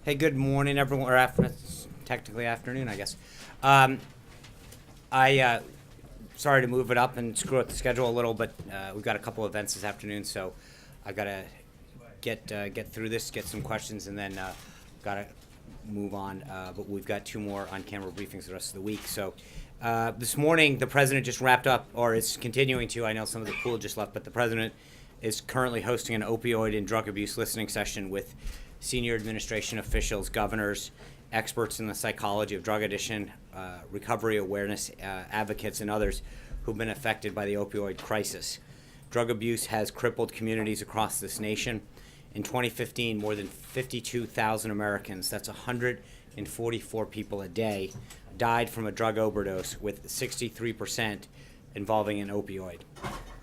Hey, good morning, everyone, or it's technically afternoon, I guess. I sorry to move it up and screw up the schedule a little, but we've got a couple events this afternoon, so I gotta get through this, get some questions, and then gotta move on. But we've got two more on-camera briefings the rest of the week. So this morning, the president just wrapped up, or is continuing to. I know some of the pool just left, but the president is currently hosting an opioid and drug abuse listening session with senior administration officials, governors, experts in the psychology of drug addiction, recovery awareness advocates, and others who've been affected by the opioid crisis. Drug abuse has crippled communities across this nation. In 2015, more than 52,000 Americans, that's 144 people a day, died from a drug overdose, with 63% involving an opioid,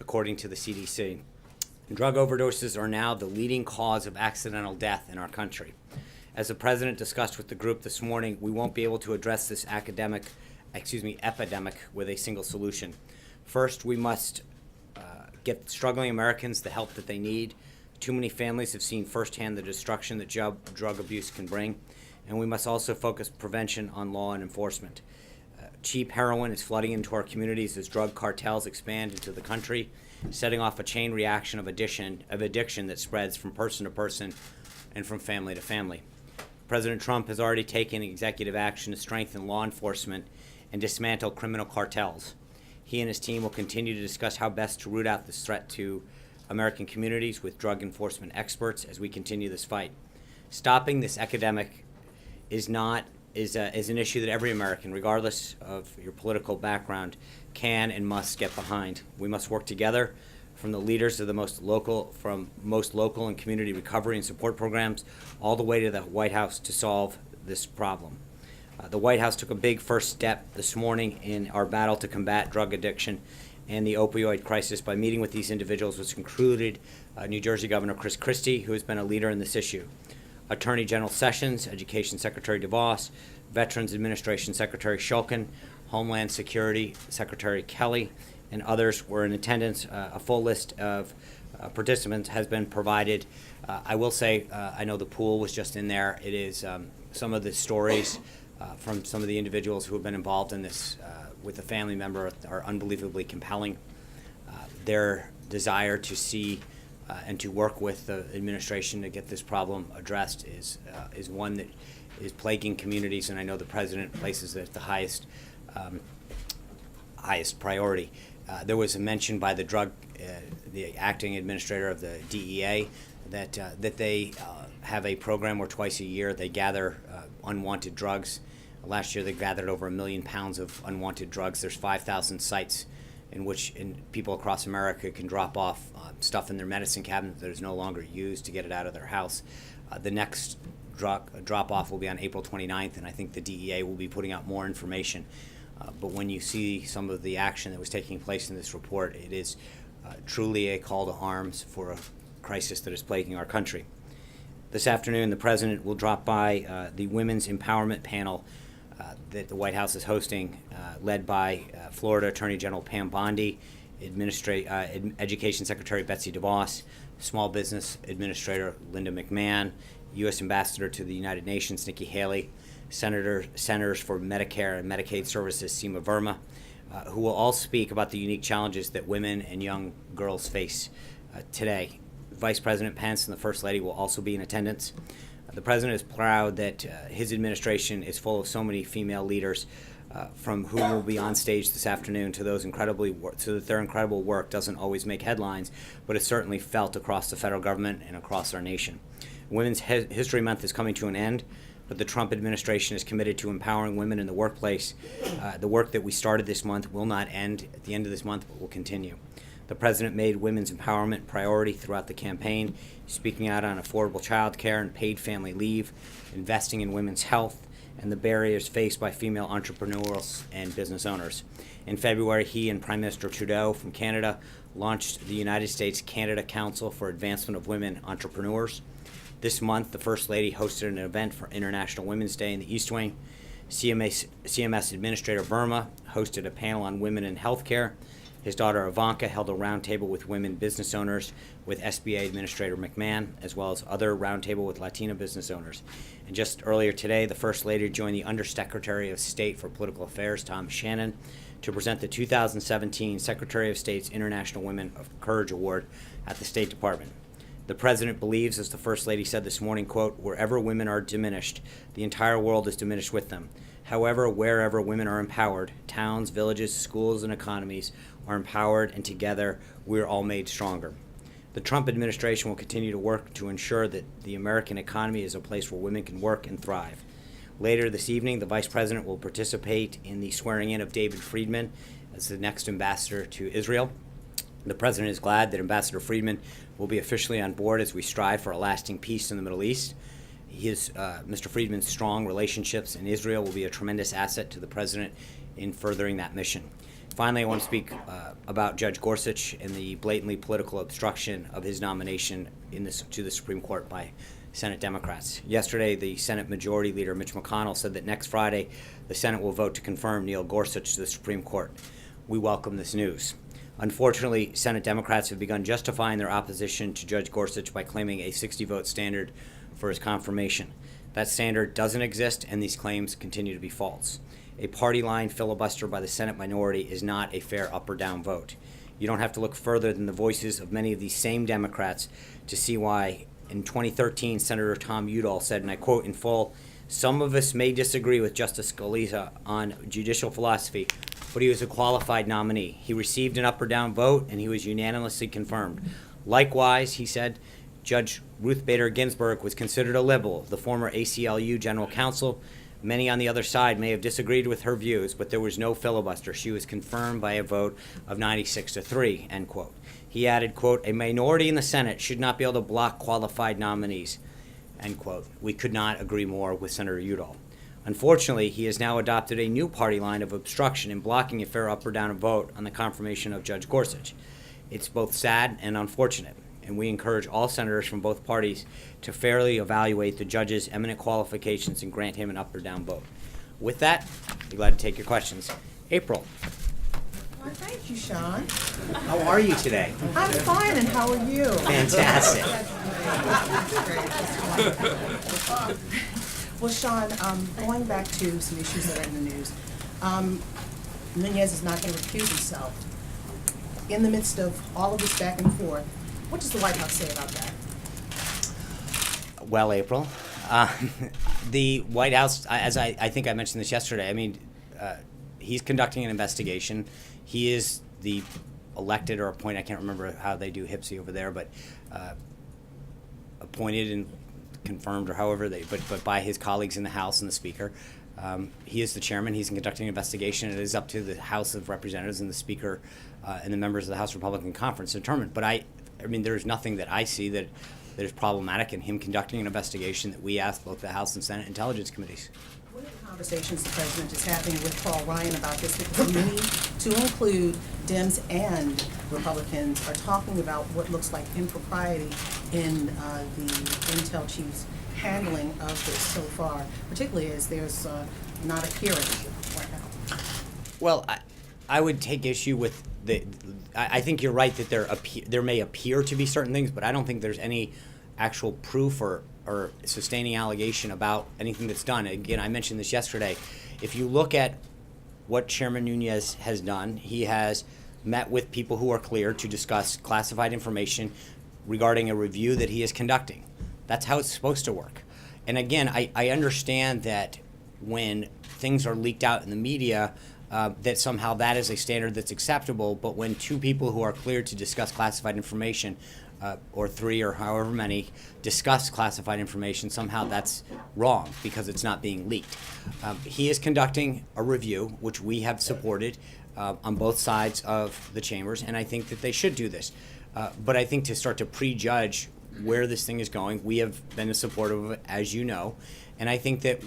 according to the CDC. Drug overdoses are now the leading cause of accidental death in our country. As the president discussed with the group this morning, we won't be able to address this epidemic with a single solution. First, we must get struggling Americans the help that they need. Too many families have seen firsthand the destruction that drug abuse can bring, and we must also focus prevention on law and enforcement. Cheap heroin is flooding into our communities as drug cartels expand into the country, setting off a chain reaction of addiction that spreads from person to person and from family to family. President Trump has already taken executive action to strengthen law enforcement and dismantle criminal cartels. He and his team will continue to discuss how best to root out this threat to American communities with drug enforcement experts as we continue this fight. Stopping this epidemic is an issue that every American, regardless of your political background, can and must get behind. We must work together, from the leaders of the most local and community recovery and support programs, all the way to the White House, to solve this problem. The White House took a big first step this morning in our battle to combat drug addiction and the opioid crisis by meeting with these individuals, which included New Jersey Governor Chris Christie, who has been a leader in this issue, Attorney General Sessions, Education Secretary DeVos, Veterans Administration Secretary Shulkin, Homeland Security Secretary Kelly, and others were in attendance. A full list of participants has been provided. I will say, I know the pool was just in there. It is some of the stories from some of the individuals who have been involved in this with a family member are unbelievably compelling. Their desire to see and to work with the administration to get this problem addressed is one that is plaguing communities, and I know the president places it at the highest priority. There was a mention by the acting administrator of the DEA that they have a program where twice a year they gather unwanted drugs. Last year they gathered over 1 million pounds of unwanted drugs. There's 5,000 sites in which people across America can drop off stuff in their medicine cabinet that is no longer used to get it out of their house. The next drop-off will be on April 29th, and I think the DEA will be putting out more information. But when you see some of the action that was taking place in this report, it is truly a call to arms for a crisis that is plaguing our country. This afternoon, the president will drop by the Women's Empowerment Panel that the White House is hosting, led by Florida Attorney General Pam Bondi, Education Secretary Betsy DeVos, Small Business Administrator Linda McMahon, U.S. Ambassador to the United Nations Nikki Haley, Senators for Medicare and Medicaid Services Seema Verma, who will all speak about the unique challenges that women and young girls face today. Vice President Pence and the First Lady will also be in attendance. The president is proud that his administration is full of so many female leaders, from who will be on stage this afternoon to those so that their incredible work doesn't always make headlines, but is certainly felt across the federal government and across our nation. Women's History Month is coming to an end, but the Trump administration is committed to empowering women in the workplace. The work that we started this month will not end at the end of this month, but will continue. The president made women's empowerment a priority throughout the campaign, speaking out on affordable child care and paid family leave, investing in women's health, and the barriers faced by female entrepreneurs and business owners. In February, he and Prime Minister Trudeau from Canada launched the United States-Canada Council for Advancement of Women Entrepreneurs. This month, the First Lady hosted an event for International Women's Day in the East Wing. CMS Administrator Verma hosted a panel on women in healthcare, His daughter Ivanka held a roundtable with women business owners with SBA Administrator McMahon, as well as other roundtable with Latina business owners. And just earlier today, the First Lady joined the Undersecretary of State for Political Affairs, Tom Shannon, to present the 2017 Secretary of State's International Women of Courage Award at the State Department. The President believes, as the First Lady said this morning, quote, "Wherever women are diminished, the entire world is diminished with them. However, wherever women are empowered, towns, villages, schools, and economies are empowered, and together we're all made stronger." The Trump administration will continue to work to ensure that the American economy is a place where women can work and thrive. Later this evening, the Vice President will participate in the swearing-in of David Friedman as the next ambassador to Israel. The President is glad that Ambassador Friedman will be officially on board as we strive for a lasting peace in the Middle East. Mr. Friedman's strong relationships in Israel will be a tremendous asset to the President in furthering that mission. Finally, I want to speak about Judge Gorsuch and the blatantly political obstruction of his nomination to the Supreme Court by Senate Democrats. Yesterday, the Senate Majority Leader Mitch McConnell said that next Friday, the Senate will vote to confirm Neil Gorsuch to the Supreme Court. We welcome this news. Unfortunately, Senate Democrats have begun justifying their opposition to Judge Gorsuch by claiming a 60-vote standard for his confirmation. That standard doesn't exist, and these claims continue to be false. A party-line filibuster by the Senate minority is not a fair up or down vote. You don't have to look further than the voices of many of these same Democrats to see why. In 2013, Senator Tom Udall said, and I quote in full, "Some of us may disagree with Justice Scalia on judicial philosophy, but he was a qualified nominee. He received an up or down vote, and he was unanimously confirmed. Likewise," he said, "Judge Ruth Bader Ginsburg was considered a liberal, the former ACLU general counsel. Many on the other side may have disagreed with her views, but there was no filibuster. She was confirmed by a vote of 96-3, end quote. He added, quote, "A minority in the Senate should not be able to block qualified nominees," end quote. We could not agree more with Senator Udall. Unfortunately, he has now adopted a new party line of obstruction in blocking a fair up or down vote on the confirmation of Judge Gorsuch. It's both sad and unfortunate, and we encourage all senators from both parties to fairly evaluate the judge's eminent qualifications and grant him an up or down vote. With that, I'd be glad to take your questions. April. Well, thank you, Sean. How are you today? I'm fine, and how are you? Fantastic. Well, Sean, going back to some issues that are in the news, Nunes is not going to recuse himself. In the midst of all of this back and forth, what does the White House say about that? Well, April, the White House, as I think I mentioned this yesterday, I mean, he's conducting an investigation. He is the elected or appointed, I can't remember how they do HPSI over there, but appointed and confirmed or however but by his colleagues in the House and the Speaker. He is the chairman. He's conducting an investigation. It is up to the House of Representatives and the Speaker and the members of the House Republican Conference to determine. But I mean, there's nothing that I see that is problematic in him conducting an investigation that we asked both the House and Senate Intelligence Committees. What are the conversations the President is having with Paul Ryan about this? Because many, to include Dems and Republicans, are talking about what looks like impropriety in the Intel chief's handling of this so far, particularly as there's not a hearing right now. Well, I would take issue with I think you're right that there may appear to be certain things, but I don't think there's any actual proof or sustaining allegation about anything that's done. Again, I mentioned this yesterday. If you look at what Chairman Nunes has done, he has met with people who are cleared to discuss classified information regarding a review that he is conducting. That's how it's supposed to work. And again, I understand that when things are leaked out in the media, that somehow that is a standard that's acceptable, but when two people who are cleared to discuss classified information, or three or however many, discuss classified information, somehow that's wrong because it's not being leaked. He is conducting a review, which we have supported on both sides of the chambers, and I think that they should do this. But I think to start to prejudge where this thing is going, we have been supportive of it, as you know, and I think that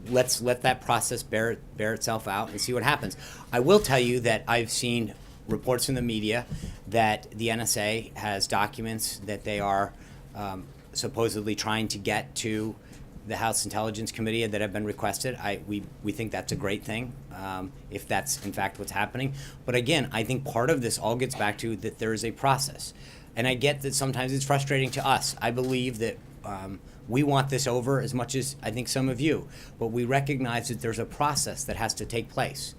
let's let that process bear itself out and see what happens. I will tell you that I've seen reports in the media that the NSA has documents that they are supposedly trying to get to the House Intelligence Committee that have been requested. We think that's a great thing, if that's in fact what's happening. But again, I think part of this all gets back to that there is a process. And I get that sometimes it's frustrating to us. I believe that we want this over as much as I think some of you, but we recognize that there's a process that has to take place.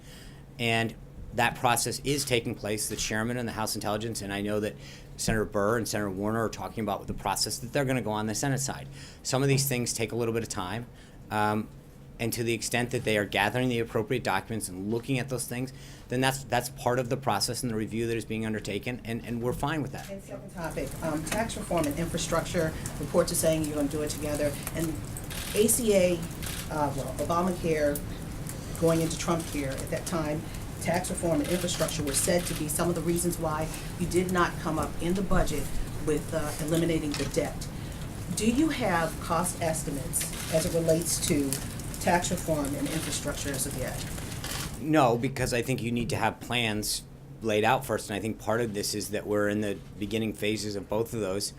And that process is taking place. The chairman and the House Intelligence, and I know that Senator Burr and Senator Warner are talking about the process that they're going to go on the Senate side. Some of these things take a little bit of time, and to the extent that they are gathering the appropriate documents and looking at those things, then that's part of the process and the review that is being undertaken, and we're fine with that. And second topic, tax reform and infrastructure, reports are saying you're gonna do it together, and ACA, Obamacare, going into Trump care at that time, tax reform and infrastructure were said to be some of the reasons why you did not come up in the budget with eliminating the debt. Do you have cost estimates as it relates to tax reform and infrastructure as of yet? No, because I think you need to have plans laid out first, and I think part of this is that we're in the beginning phases of both of those.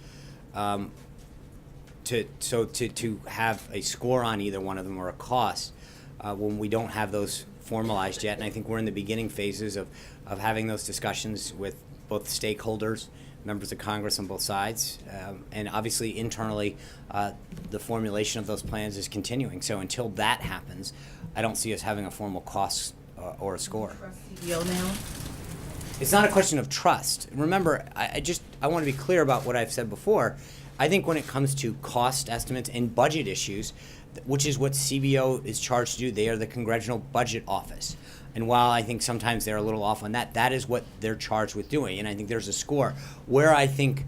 To have a score on either one of them or a cost when we don't have those formalized yet, and I think we're in the beginning phases of having those discussions with both stakeholders, members of Congress on both sides, and obviously internally the formulation of those plans is continuing. So until that happens, I don't see us having a formal cost or a score. CBO now? It's not a question of trust. Remember, I want to be clear about what I've said before. I think when it comes to cost estimates and budget issues, which is what CBO is charged to do, they are the Congressional Budget Office. And while I think sometimes they're a little off on that, that is what they're charged with doing. And I think there's a score where I think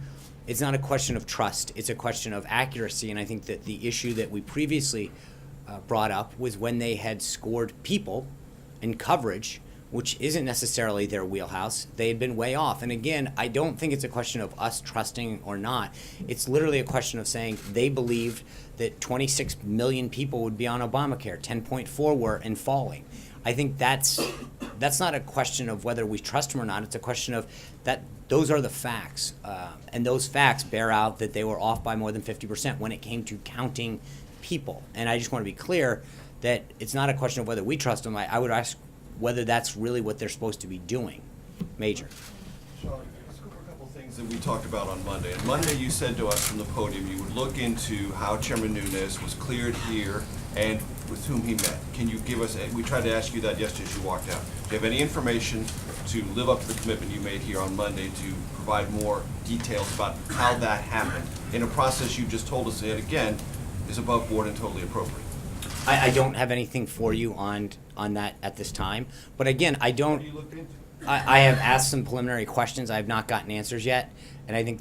it's not a question of trust, it's a question of accuracy. And I think that the issue that we previously brought up was when they had scored people and coverage, which isn't necessarily their wheelhouse, they had been way off. And again, I don't think it's a question of us trusting or not. It's literally a question of saying they believed that 26 million people would be on Obamacare, 10.4 were and falling. I think that's not a question of whether we trust them or not. It's a question of that those are the facts. And those facts bear out that they were off by more than 50% when it came to counting people. And I just want to be clear that it's not a question of whether we trust them. I would ask whether that's really what they're supposed to be doing. Major. Sean, let's go over a couple things that we talked about on Monday. On Monday, you said to us from the podium you would look into how Chairman Nunes was cleared here and with whom he met. Can you give us, we tried to ask you that yesterday as you walked out. Do you have any information to live up to the commitment you made here on Monday to provide more details about how that happened in a process you just told us that, again, is above board and totally appropriate? I don't have anything for you on that at this time. But again, I don't. What are you looking into? I have asked some preliminary questions. I have not gotten answers yet, and I think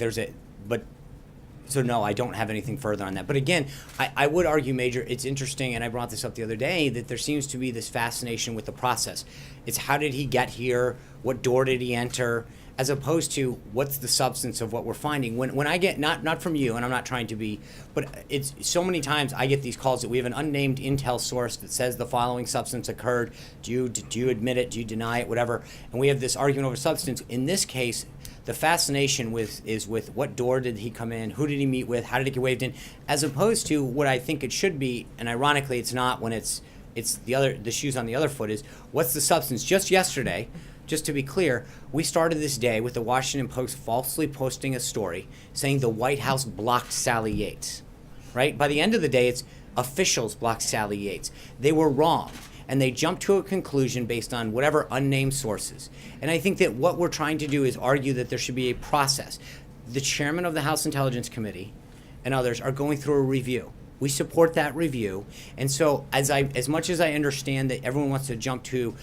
so no, I don't have anything further on that. But again, I would argue, Major, it's interesting, and I brought this up the other day, that there seems to be this fascination with the process. It's how did he get here? What door did he enter? As opposed to what's the substance of what we're finding. When I get, not from you, and I'm not trying to be, but it's so many times I get these calls that we have an unnamed intel source that says the following substance occurred. Do you admit it? Do you deny it? Whatever. And we have this argument over substance. In this case, the fascination is with what door did he come in? Who did he meet with? How did it get waved in? As opposed to what I think it should be, and ironically it's not when it's the shoes on the other foot, is what's the substance? Just yesterday, just to be clear, we started this day with the Washington Post falsely posting a story saying the White House blocked Sally Yates, right? By the end of the day, it's officials blocked Sally Yates. They were wrong, and they jumped to a conclusion based on whatever unnamed sources. And I think that what we're trying to do is argue that there should be a process. The chairman of the House Intelligence Committee and others are going through a review. We support that review. And so as much as I understand that everyone wants to jump to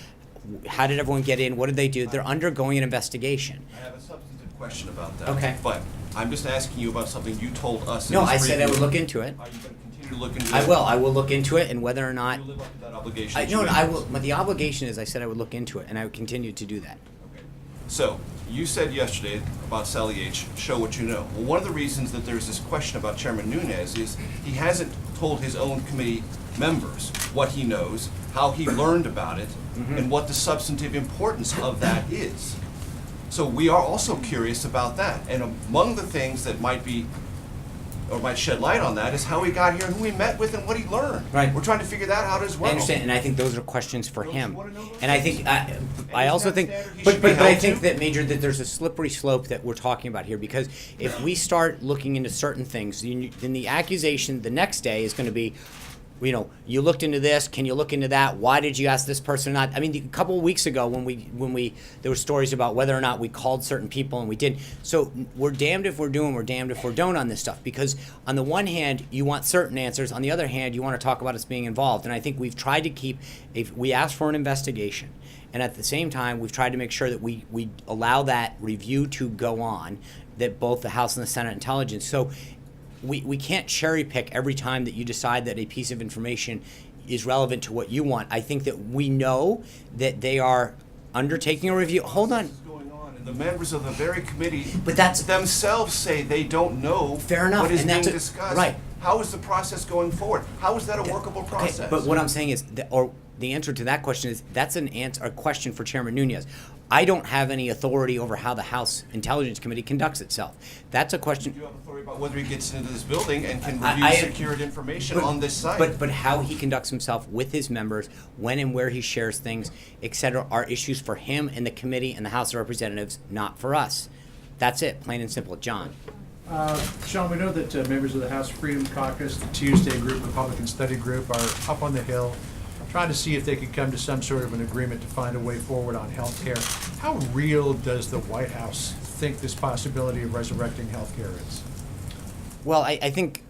how did everyone get in? What did they do? They're undergoing an investigation. I have a substantive question about that. Okay. But I'm just asking you about something you told us. No, in this I said I would review. look into it. Are you going to continue to look into it? I will. I will look into it, and whether or not. You live up to that obligation. No, I will. But the obligation is I said I would look into it, and I would continue to do that. Okay. So, you said yesterday about Sally Yates, show what you know. Well, one of the reasons that there's this question about Chairman Nunes is he hasn't told his own committee members what he knows, how he learned about it, and what the substantive importance of that is. So we are also curious about that. And among the things that might be or might shed light on that, is how he got here and who he met with and what he learned. Right. We're trying to figure that out as well. I understand, and I think those are questions for Don't you him. wanna know those And I things? think, I also think, standard he but, should be but I held think to? that, Major, that there's a slippery slope that we're talking about here, because if we start looking into certain things, then the accusation the next day is gonna be, you know, you looked into this, can you look into that? Why did you ask this person or not? I mean, a couple of weeks ago there were stories about whether or not we called certain people and we didn't. So we're damned if we're doing, we're damned if we don't on this stuff, because on the one hand, you want certain answers. On the other hand, you want to talk about us being involved. And I think we've tried to keep, if we asked for an investigation, and at the same time, we've tried to make sure that we allow that review to go on, that both the House and the Senate Intelligence. So we can't cherry pick every time that you decide that a piece of information is relevant to what you want. I think that we know that they are undertaking a review. Hold on. What's going on? And the members of the very committee But that's- themselves say they don't know Fair enough, what is and being that's discussed. right. How is the process going forward? How is that a workable process? Okay, but what I'm saying is, the answer to that question is, that's a question for Chairman Nunez. I don't have any authority over how the House Intelligence Committee conducts itself. That's a question. Do you have authority about whether he gets into this building and can I- review I- secured information on this site? But how he conducts himself with his members, when and where he shares things, et cetera, are issues for him and the committee and the House of Representatives, not for us. That's it, plain and simple. John. Sean, we know that members of the House Freedom Caucus, the Tuesday Group, Republican Study Group, are up on the Hill trying to see if they could come to some sort of an agreement to find a way forward on health care. How real does the White House think this possibility of resurrecting health care is? Well, I think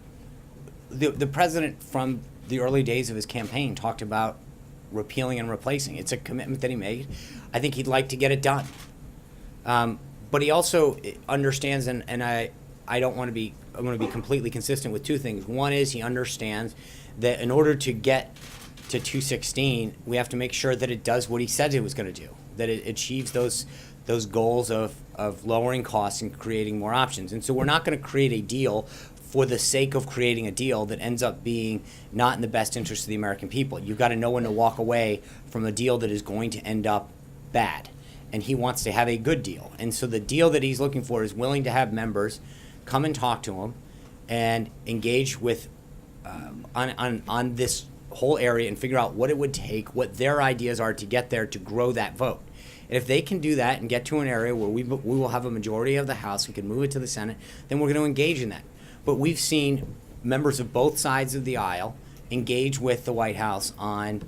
the president from the early days of his campaign talked about repealing and replacing. It's a commitment that he made. I think he'd like to get it done. But he also understands, and I don't want to be, I'm going to be completely consistent with two things. One is he understands that in order to get to 216, we have to make sure that it does what he said it was going to do, that it achieves those goals of lowering costs and creating more options. And so we're not going to create a deal for the sake of creating a deal that ends up being not in the best interest of the American people. You've got to know when to walk away from a deal that is going to end up bad. And he wants to have a good deal. And so the deal that he's looking for is willing to have members come and talk to him and engage with on this whole area and figure out what it would take, what their ideas are to get there to grow that vote. And if they can do that and get to an area where we will have a majority of the House, we can move it to the Senate, then we're going to engage in that. But we've seen members of both sides of the aisle engage with the White House on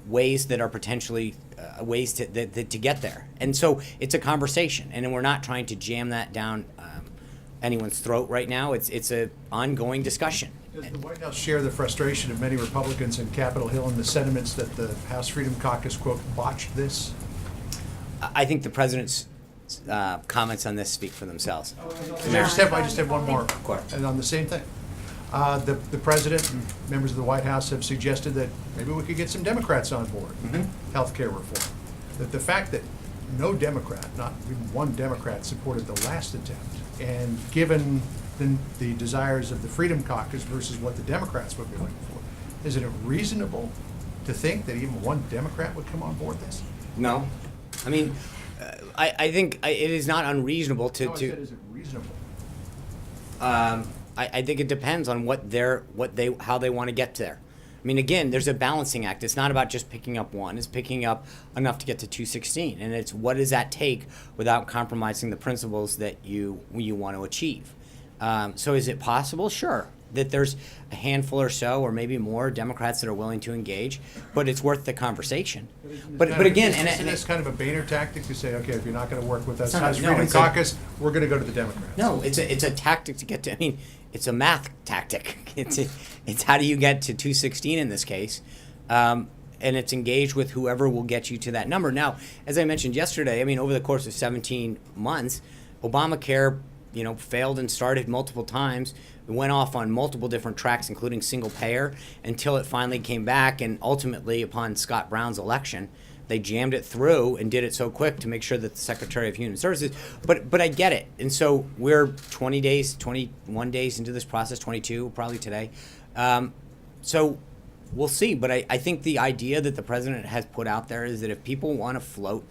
ways that are potentially ways to get there. And so it's a conversation, and we're not trying to jam that down anyone's throat right now. It's a ongoing discussion. Does the White House share the frustration of many Republicans in Capitol Hill and the sentiments that the House Freedom Caucus, quote, botched this? I think the president's comments on this speak for themselves. I just have one more. Of course. And on the same thing. The president and members of the White House have suggested that maybe we could get some Democrats on board, healthcare reform. That the fact that no Democrat, not even one Democrat, supported the last attempt, and given the desires of the Freedom Caucus versus what the Democrats would be looking for, isn't it reasonable to think that even one Democrat would come on board this? No. I mean, I think it is not unreasonable No, I said, to is it reasonable? I think it depends on how they want to get there. I mean, again, there's a balancing act. It's not about just picking up one. It's picking up enough to get to 216. And it's what does that take without compromising the principles that you want to achieve. So is it possible? Sure. That there's a handful or so, or maybe more, Democrats that are willing to engage, but it's worth the conversation. But again, isn't this kind of a Boehner tactic to say, okay, if you're not going to work with us, It's not- as no, Freedom it's a- Caucus, we're going to go to the Democrats? no, it's a tactic to get to. I mean, it's a math tactic. It's how do you get to 216 in this case, and it's engaged with whoever will get you to that number. Now, as I mentioned yesterday, I mean, over the course of 17 months, Obamacare, failed and started multiple times. It went off on multiple different tracks, including single payer, until it finally came back. And ultimately, upon Scott Brown's election, they jammed it through and did it so quick to make sure that the Secretary of Human Services. But I get it. And so we're 21 days into this process, 22 probably today. So we'll see. But I think the idea that the president has put out there is that if people want to float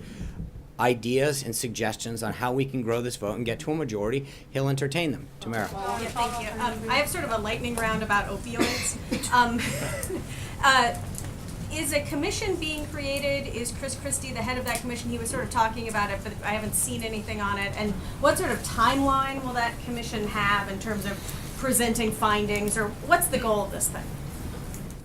ideas and suggestions on how we can grow this vote and get to a majority, he'll entertain them. Tamara. Yeah, thank you. I have sort of a lightning round about opioids. Is a commission being created? Is Chris Christie the head of that commission? He was sort of talking about it, but I haven't seen anything on it. And what sort of timeline will that commission have in terms of presenting findings, or what's the goal of this thing?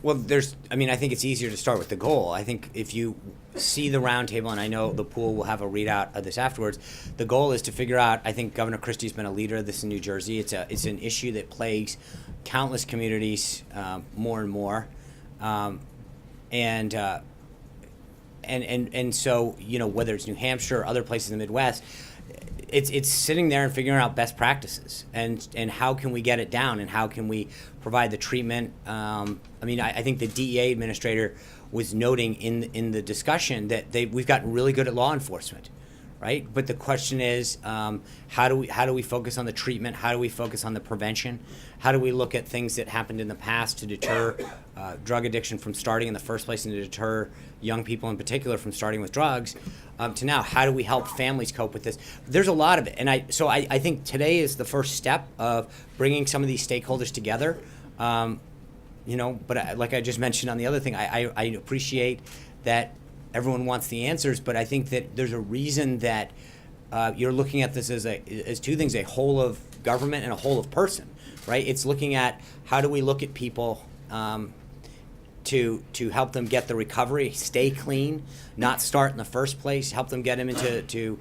Well, I think it's easier to start with the goal. I think if you see the roundtable, and I know the pool will have a readout of this afterwards, the goal is to figure out, I think Governor Christie's been a leader of this in New Jersey. It's an issue that plagues countless communities more and more. And so, whether it's New Hampshire or other places in the Midwest, it's sitting there and figuring out best practices and how can we get it down and how can we provide the treatment. I think the DEA administrator was noting in the discussion that we've gotten really good at law enforcement, right? But the question is, how do we focus on the treatment? How do we focus on the prevention? How do we look at things that happened in the past to deter drug addiction from starting in the first place and to deter young people in particular from starting with drugs? To now, how do we help families cope with this? There's a lot of it, and I think today is the first step of bringing some of these stakeholders together. But like I just mentioned on the other thing, I appreciate that everyone wants the answers, but I think that there's a reason that you're looking at this as two things: a whole of government and a whole of person, right? It's looking at how do we look at people to help them get the recovery, stay clean, not start in the first place, help them get them into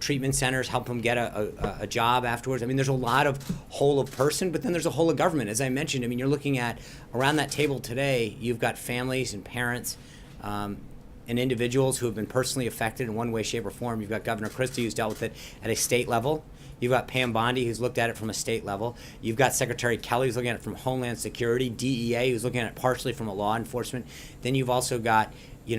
treatment centers, help them get a job afterwards. There's a lot of whole of person, but then there's a whole of government. As I mentioned, you're looking at around that table today, you've got families and parents and individuals who have been personally affected in one way, shape, or form. You've got Governor Christie, who's dealt with it at a state level. You've got Pam Bondi, who's looked at it from a state level. You've got Secretary Kelly, who's looking at it from Homeland Security, DEA, who's looking at it partially from a law enforcement. Then you've also got,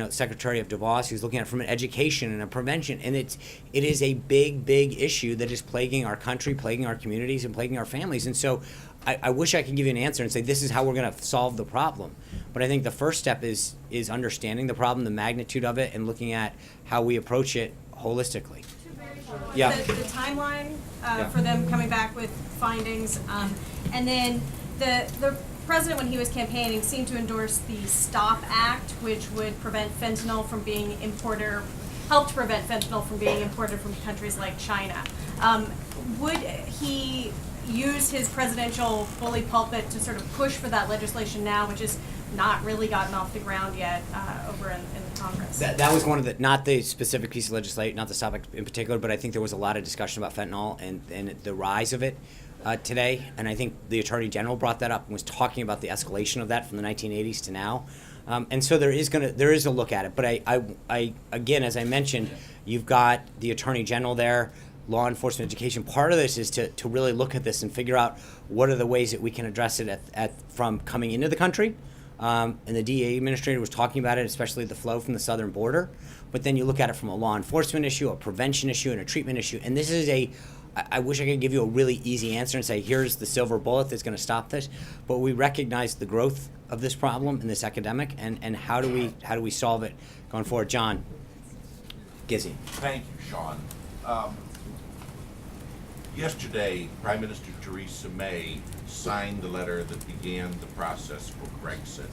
Secretary of DeVos, who's looking at it from an education and a prevention. And it is a big, big issue that is plaguing our country, plaguing our communities, and plaguing our families. And so I wish I could give you an answer and say this is how we're going to solve the problem. But I think the first step is understanding the problem, the magnitude of it, and looking at how we approach it holistically. Yeah. The timeline for them coming back with findings, and then the president, when he was campaigning, seemed to endorse the STOP Act, which would prevent fentanyl from being imported, or help to prevent fentanyl from being imported from countries like China. Would he use his presidential bully pulpit to sort of push for that legislation now, which has not really gotten off the ground yet over in the Congress? That was one of the, not the specific piece of legislation, not the STOP Act in particular, but I think there was a lot of discussion about fentanyl and the rise of it today. And I think the Attorney General brought that up and was talking about the escalation of that from the 1980s to now. And so there is a look at it. But I again, as I mentioned, you've got the Attorney General there, law enforcement, education. Part of this is to really look at this and figure out what are the ways that we can address it from coming into the country. And the DEA administrator was talking about it, especially the flow from the southern border. But then you look at it from a law enforcement issue, a prevention issue, and a treatment issue. And this is I wish I could give you a really easy answer and say, here's the silver bullet that's going to stop this. But we recognize the growth of this problem and this epidemic, and how do we solve it going forward? John Gizzi. Thank you, Sean. Yesterday, Prime Minister Theresa May signed the letter that began the process for Brexit.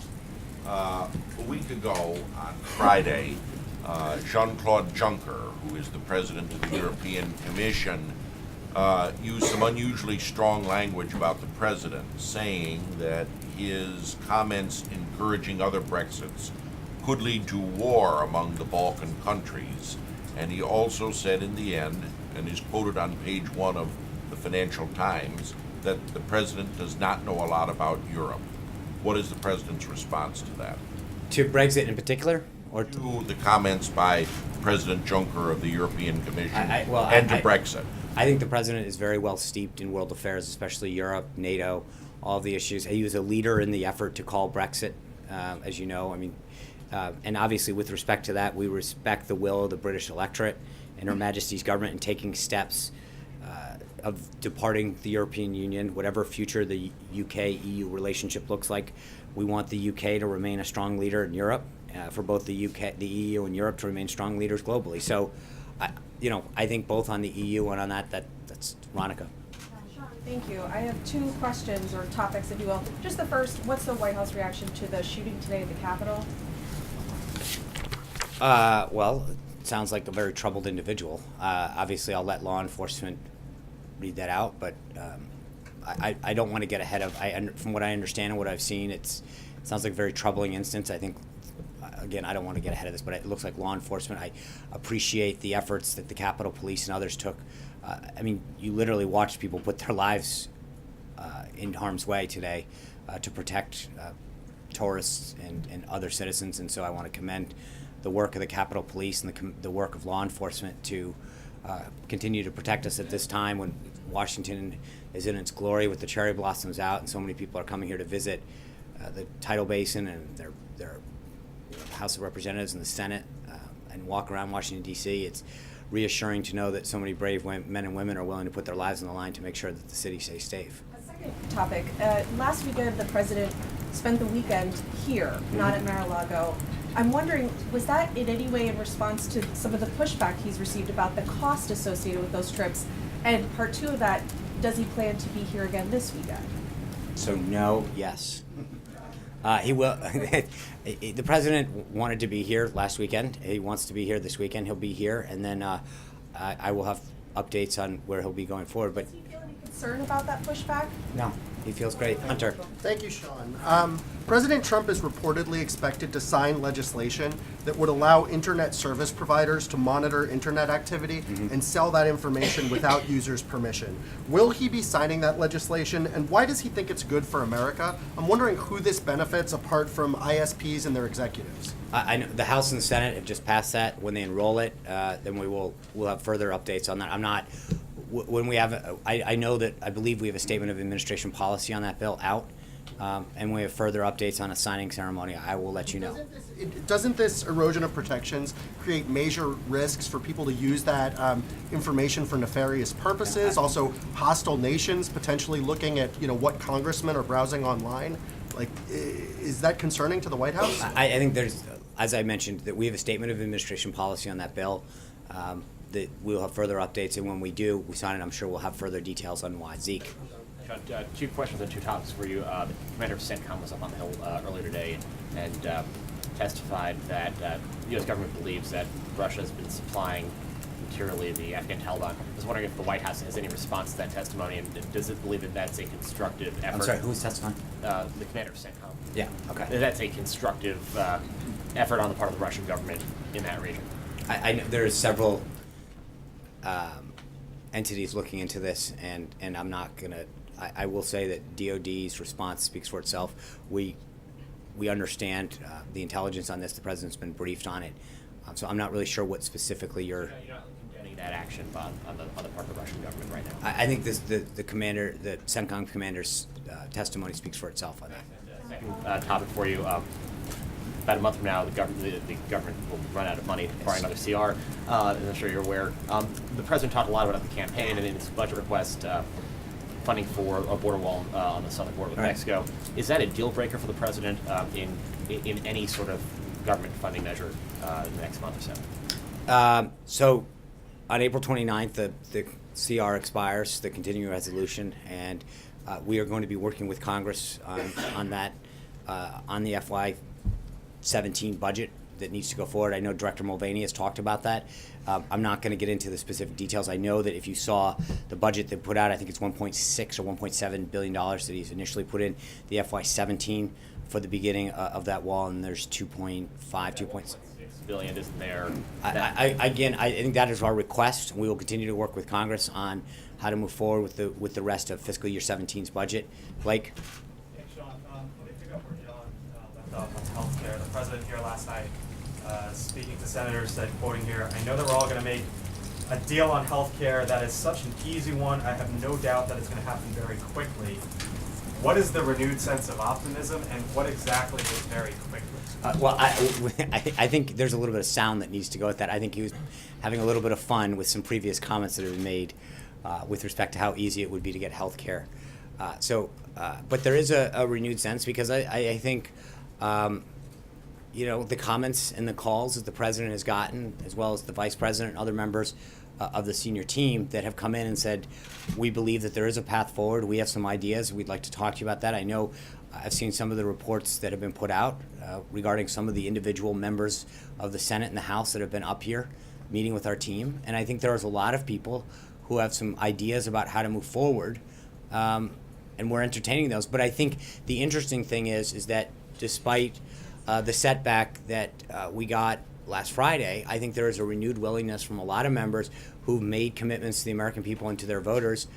A week ago, on Friday, Jean-Claude Juncker, who is the President of the European Commission, used some unusually strong language about the President, saying that his comments encouraging other Brexits could lead to war among the Balkan countries. And he also said in the end, and is quoted on page 1 of the Financial Times, that the President does not know a lot about Europe. What is the President's response to that? To Brexit in particular? Or To the comments by President Juncker of the European Commission and to Brexit. I think the President is very well steeped in world affairs, especially Europe, NATO, all the issues. He was a leader in the effort to call Brexit, as you know. And obviously with respect to that, we respect the will of the British electorate and Her Majesty's government in taking steps of departing the European Union, whatever future the UK-EU relationship looks like. We want the UK to remain a strong leader in Europe, for both the UK, the EU, and Europe to remain strong leaders globally. So I think both on the EU and on that's Ronica. Thank you. I have two questions or topics, if you will. Just the first, what's the White House reaction to the shooting today at the Capitol? Well, it sounds like a very troubled individual. Obviously, I'll let law enforcement read that out, but I don't want to get ahead of. From what I understand and what I've seen, it sounds like a very troubling instance. I think, again, I don't want to get ahead of this, but it looks like law enforcement. I appreciate the efforts that the Capitol Police and others took. I mean, you literally watched people put their lives in harm's way today to protect tourists and other citizens, and so I want to commend the work of the Capitol Police and the work of law enforcement to continue to protect us at this time when Washington is in its glory with the cherry blossoms out and so many people are coming here to visit the Tidal Basin and their House of Representatives and the Senate and walk around Washington, D.C. It's reassuring to know that so many brave men and women are willing to put their lives on the line to make sure that the city stays safe. A second topic. Last weekend, the president spent the weekend here, not at Mar-a-Lago. I'm wondering, was that in any way in response to some of the pushback he's received about the cost associated with those trips? And part two of that, does he plan to be here again this weekend? So no, yes. He will. The president wanted to be here last weekend. He wants to be here this weekend. He'll be here, and then I will have updates on where he'll be going forward. But Does he feel any concern about that pushback? no, he feels great. Hunter. Thank you, Sean. President Trump is reportedly expected to sign legislation that would allow internet service providers to monitor internet activity and sell that information without users' permission. Will he be signing that legislation, and why does he think it's good for America? I'm wondering who this benefits apart from ISPs and their executives. I know the House and the Senate have just passed that. When they enroll it, then we'll have further updates on that. I'm not. When we have, I know that I believe we have a statement of administration policy on that bill out, and we have further updates on a signing ceremony. I will let you know. Doesn't this erosion of protections create major risks for people to use that information for nefarious purposes? Also, hostile nations potentially looking at what congressmen are browsing online. Like, is that concerning to the White House? I think there's, as I mentioned, that we have a statement of administration policy on that bill. That we'll have further updates, and when we do, we sign it. I'm sure we'll have further details on why. Zeke. John, two questions and two topics for you. The commander of CENTCOM was up on the Hill earlier today and testified that the U.S. government believes that Russia has been supplying materially the Afghan Taliban. I was wondering if the White House has any response to that testimony, and does it believe that that's a constructive effort? I'm sorry, who's testifying? The commander of CENTCOM. Yeah, okay. That that's a constructive effort on the part of the Russian government in that region. I know there are several entities looking into this, and I'm not gonna. I will say that DOD's response speaks for itself. We understand the intelligence on this. The president's been briefed on it, so I'm not really sure what specifically you're. You're not condemning that action on the part of the Russian government right now. I think the commander, the CENTCOM commander's testimony speaks for itself on that. Second topic for you. About a month from now, the government will run out of money for another CR, as I'm sure you're aware. The president talked a lot about the campaign and in his budget request, funding for a border wall on the southern border with Mexico. Is that a deal breaker for the president in any sort of government funding measure in the next month or so? So on April 29th, the CR expires, the continuing resolution, and we are going to be working with Congress on that, on the FY17 budget that needs to go forward. I know Director Mulvaney has talked about that. I'm not going to get into the specific details. I know that if you saw the budget they put out, I think it's $1.6 or $1.7 billion that he's initially put in the FY17 for the beginning of that wall, and there's 2.5, 2.6 billion isn't there. I think that is our request. We will continue to work with Congress on how to move forward with the rest of fiscal year 17's budget. Blake? Hey, Sean, let me pick up where John left off on healthcare. The president here last night, speaking to senators, said, quoting here, "I know that we're all going to make a deal on healthcare that is such an easy one. I have no doubt that it's going to happen very quickly." What is the renewed sense of optimism, and what exactly is very quickly? Well, I think there's a little bit of sound that needs to go with that. I think he was having a little bit of fun with some previous comments that have been made with respect to how easy it would be to get health care. But there is a renewed sense because I think, the comments and the calls that the president has gotten, as well as the vice president and other members of the senior team that have come in and said, we believe that there is a path forward. We have some ideas. We'd like to talk to you about that. I know I've seen some of the reports that have been put out regarding some of the individual members of the Senate and the House that have been up here meeting with our team. And I think there's a lot of people who have some ideas about how to move forward, and we're entertaining those. But I think the interesting thing is that despite the setback that we got last Friday, I think there is a renewed willingness from a lot of members who've made commitments to the American people and to their voters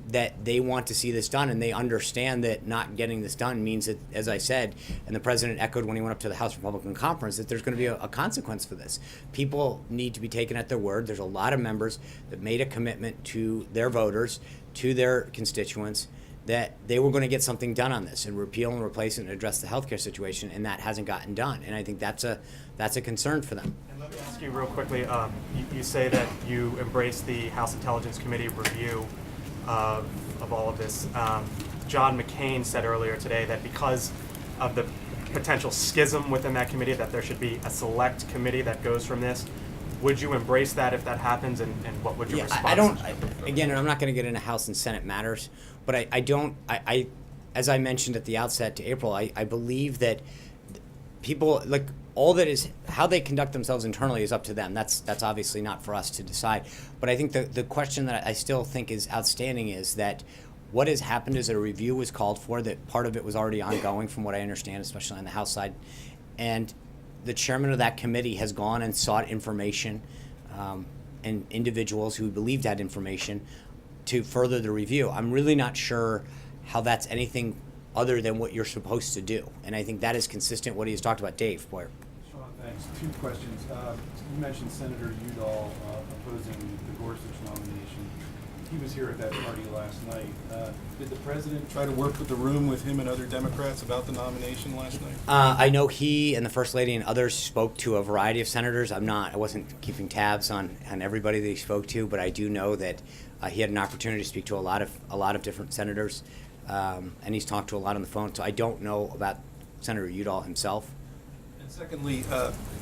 that they want to see this done, and they understand that not getting this done means that, as I said, and the president echoed when he went up to the House Republican Conference, that there's going to be a consequence for this. People need to be taken at their word. There's a lot of members that made a commitment to their voters, to their constituents, that they were going to get something done on this and repeal and replace it and address the healthcare situation, and that hasn't gotten done. And I think that's a concern for them. And let me ask you real quickly, you say that you embrace the House Intelligence Committee review of all of this. John McCain said earlier today that because of the potential schism within that committee, that there should be a select committee that goes from this. Would you embrace that if that happens, and what would your response be? Again, and I'm not going to get into House and Senate matters, but I as I mentioned at the outset to April, I believe that people, like, all that is, how they conduct themselves internally is up to them. That's obviously not for us to decide. But I think the question that I still think is outstanding is that what has happened is a review was called for, that part of it was already ongoing from what I understand, especially on the House side. And the chairman of that committee has gone and sought information and individuals who believed had information to further the review. I'm really not sure how that's anything other than what you're supposed to do. And I think that is consistent what he has talked about. Dave Boyer. Sean, thanks. Two questions. You mentioned Senator Udall opposing the Gorsuch nomination. He was here at that party last night. Did the president try to work with the room with him and other Democrats about the nomination last night? I know he and the First Lady and others spoke to a variety of senators. I wasn't keeping tabs on everybody that he spoke to, but I do know that he had an opportunity to speak to a lot of different senators, and he's talked to a lot on the phone. So I don't know about Senator Udall himself. And secondly,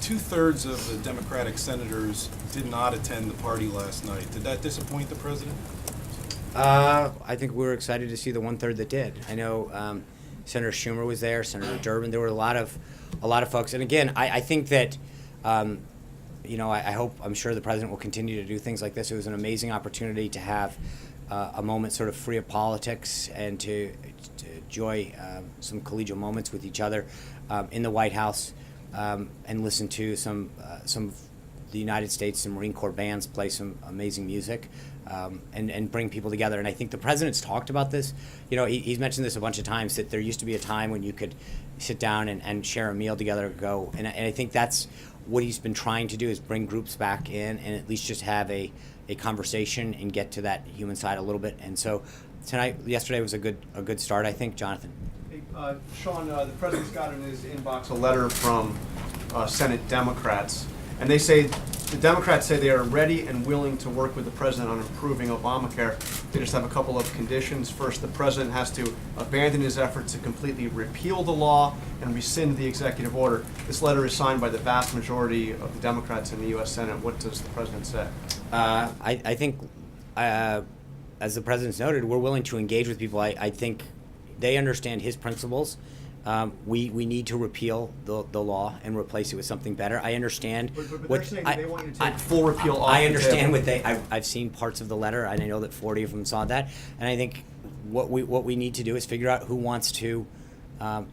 2/3 of the Democratic senators did not attend the party last night. Did that disappoint the president? I think we were excited to see the 1/3 that did. I know Senator Schumer was there, Senator Durbin. There were a lot of folks. And again, I think that I'm sure the president will continue to do things like this. It was an amazing opportunity to have a moment sort of free of politics and to enjoy some collegial moments with each other in the White House, and listen to some of the United States and Marine Corps bands play some amazing music, and bring people together. And I think the president's talked about this. He's mentioned this a bunch of times, that there used to be a time when you could sit down and share a meal together and go. And I think that's what he's been trying to do, is bring groups back in and at least just have a conversation and get to that human side a little bit. And so yesterday was a good start, I think. Jonathan. Hey, Sean, the president's got in his inbox a letter from Senate Democrats, and the Democrats say they are ready and willing to work with the president on improving Obamacare. They just have a couple of conditions. First, the president has to abandon his efforts to completely repeal the law and rescind the executive order. This letter is signed by the vast majority of the Democrats in the U.S. Senate. What does the president say? I think, as the president's noted, we're willing to engage with people. I think they understand his principles. We need to repeal the law and replace it with something better. I understand. But they're saying they want you to take full repeal off. I understand I've seen parts of the letter, and I know that 40 of them saw that. And I think what we need to do is figure out who wants to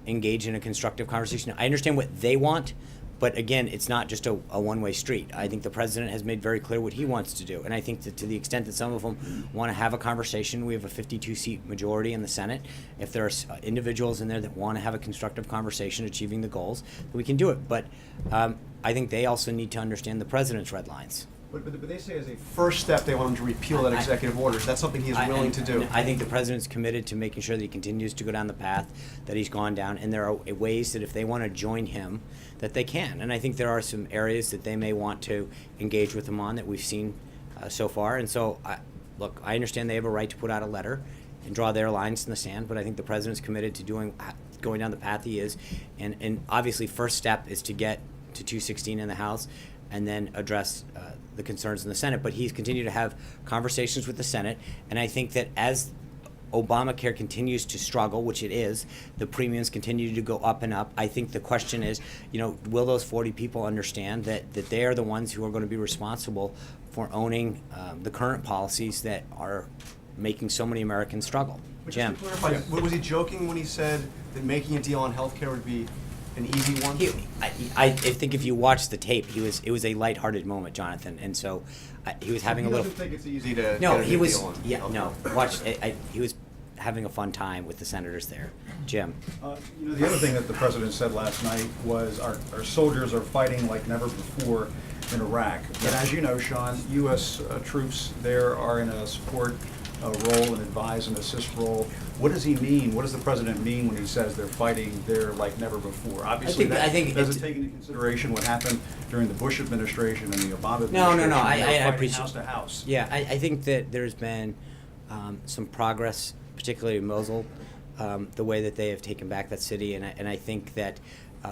engage in a constructive conversation. I understand what they want, but again, it's not just a one-way street. I think the president has made very clear what he wants to do. And I think that to the extent that some of them want to have a conversation, we have a 52-seat majority in the Senate. If there are individuals in there that want to have a constructive conversation achieving the goals, we can do it. But I think they also need to understand the president's red lines. But they say as a first step, they want him to repeal that executive order. That's something he is willing to do. I think the president's committed to making sure that he continues to go down the path that he's gone down, and there are ways that if they want to join him, that they can. And I think there are some areas that they may want to engage with him on that we've seen so far. And so, I understand they have a right to put out a letter and draw their lines in the sand, but I think the president's committed to doing going down the path he is, and obviously first step is to get to 216 in the House, and then address the concerns in the Senate. But he's continued to have conversations with the Senate, and I think that as Obamacare continues to struggle, which it is, the premiums continue to go up and up. I think the question is, will those 40 people understand that they are the ones who are going to be responsible for owning the current policies that are making so many Americans struggle? Jim. Just to clarify, was he joking when he said that making a deal on healthcare would be an easy one? I think if you watch the tape, it was a lighthearted moment, Jonathan, and so he was having a little. He doesn't think it's easy to No, get a he new was. deal on Yeah, healthcare. no. Watch. He was having a fun time with the senators there. Jim. The other thing that the president said last night was our soldiers are fighting like never before in Iraq. And as you know, Sean, U.S. Troops there are in a support role, an advise and assist role. What does he mean? What does the president mean when he says they're fighting there like never before? Obviously, I think doesn't take into consideration what happened during the Bush administration and the Obama No. administration. I They were fighting appreciate. house to house. Yeah, I think that there's been some progress, particularly in Mosul, the way that they have taken back that city, and I think that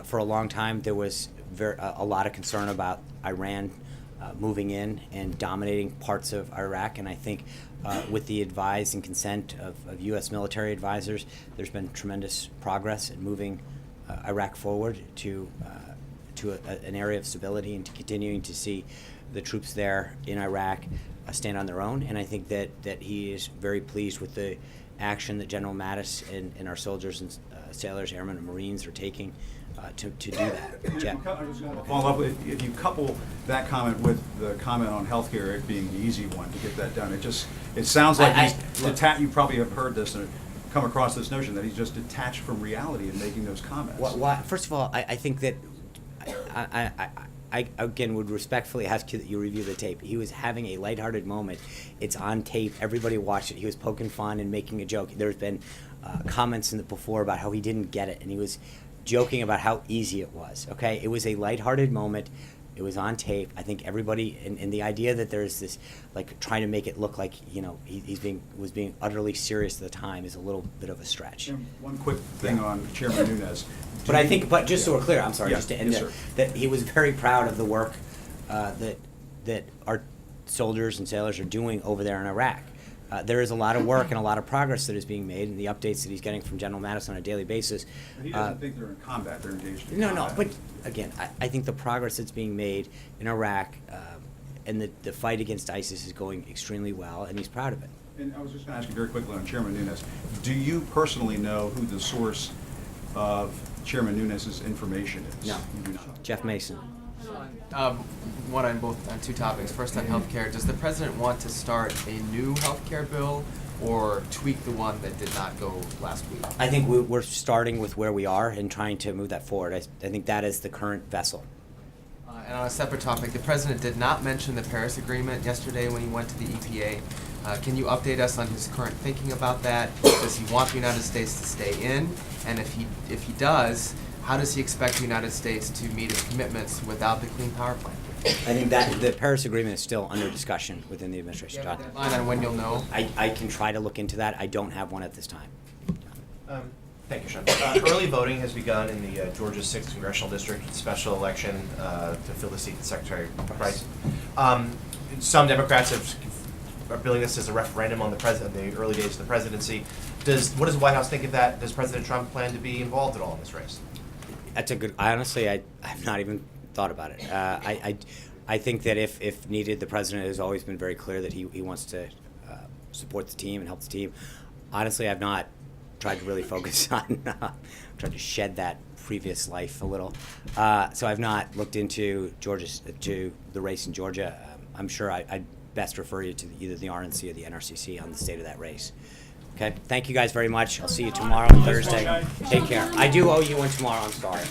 for a long time there was a lot of concern about Iran moving in and dominating parts of Iraq, and I think with the advice and consent of U.S. military advisors, there's been tremendous progress in moving Iraq forward to an area of stability and to continuing to see the troops there in Iraq stand on their own. And I think that he is very pleased with the action that General Mattis and our soldiers and sailors, airmen, and Marines are taking to do that. Jeff. I was going to follow up with, if you couple that comment with the comment on healthcare, it being the easy one to get that done, it sounds like you probably have heard this and come across this notion that he's just detached from reality in making those comments. Well, first of all, I think that I again would respectfully ask you that you review the tape. He was having a lighthearted moment. It's on tape. Everybody watched it. He was poking fun and making a joke. There's been comments before about how he didn't get it, and he was joking about how easy it was. Okay, it was a lighthearted moment. It was on tape. I think everybody, and the idea that there's this, like, trying to make it look like he was being utterly serious at the time is a little bit of a stretch. One quick thing on Chairman Nunes. But just so we're clear, I'm sorry, Yeah, just to end yes, there, sir. that he was very proud of the work that our soldiers and sailors are doing over there in Iraq. There is a lot of work and a lot of progress that is being made, and the updates that he's getting from General Mattis on a daily basis. He doesn't think they're in combat, they're engaged in No, combat. but again, I think the progress that's being made in Iraq and the fight against ISIS is going extremely well, and he's proud of it. And I was just going to ask you very quickly on Chairman Nunes. Do you personally know who the source of Chairman Nunes' information is? No. You do not. Jeff Mason. One on two topics. First on healthcare, does the president want to start a new healthcare bill or tweak the one that did not go last week? I think we're starting with where we are and trying to move that forward. I think that is the current vessel. And on a separate topic, the president did not mention the Paris Agreement yesterday when he went to the EPA. Can you update us on his current thinking about that? Does he want the United States to stay in? And if he does, how does he expect the United States to meet its commitments without the Clean Power Plan? I think that the Paris Agreement is still under discussion within the administration. Do you have a deadline on when you'll know? I can try to look into that. I don't have one at this time. Thank you, Sean. Early voting has begun in the Georgia 6th Congressional District special election to fill the seat of Secretary Price. Some Democrats are billing this as a referendum on the early days of the presidency. What does the White House think of that? Does President Trump plan to be involved at all in this race? That's a good. Honestly, I've not even thought about it. I think that if needed, the president has always been very clear that he wants to support the team and help the team. Honestly, I've not tried to really focus on tried to shed that previous life a little. So I've not looked into the race in Georgia. I'm sure I'd best refer you to either the RNC or the NRCC on the state of that race. Okay, thank you guys very much. I'll see you tomorrow, Thursday. Take care. I do owe you one tomorrow, I'm sorry.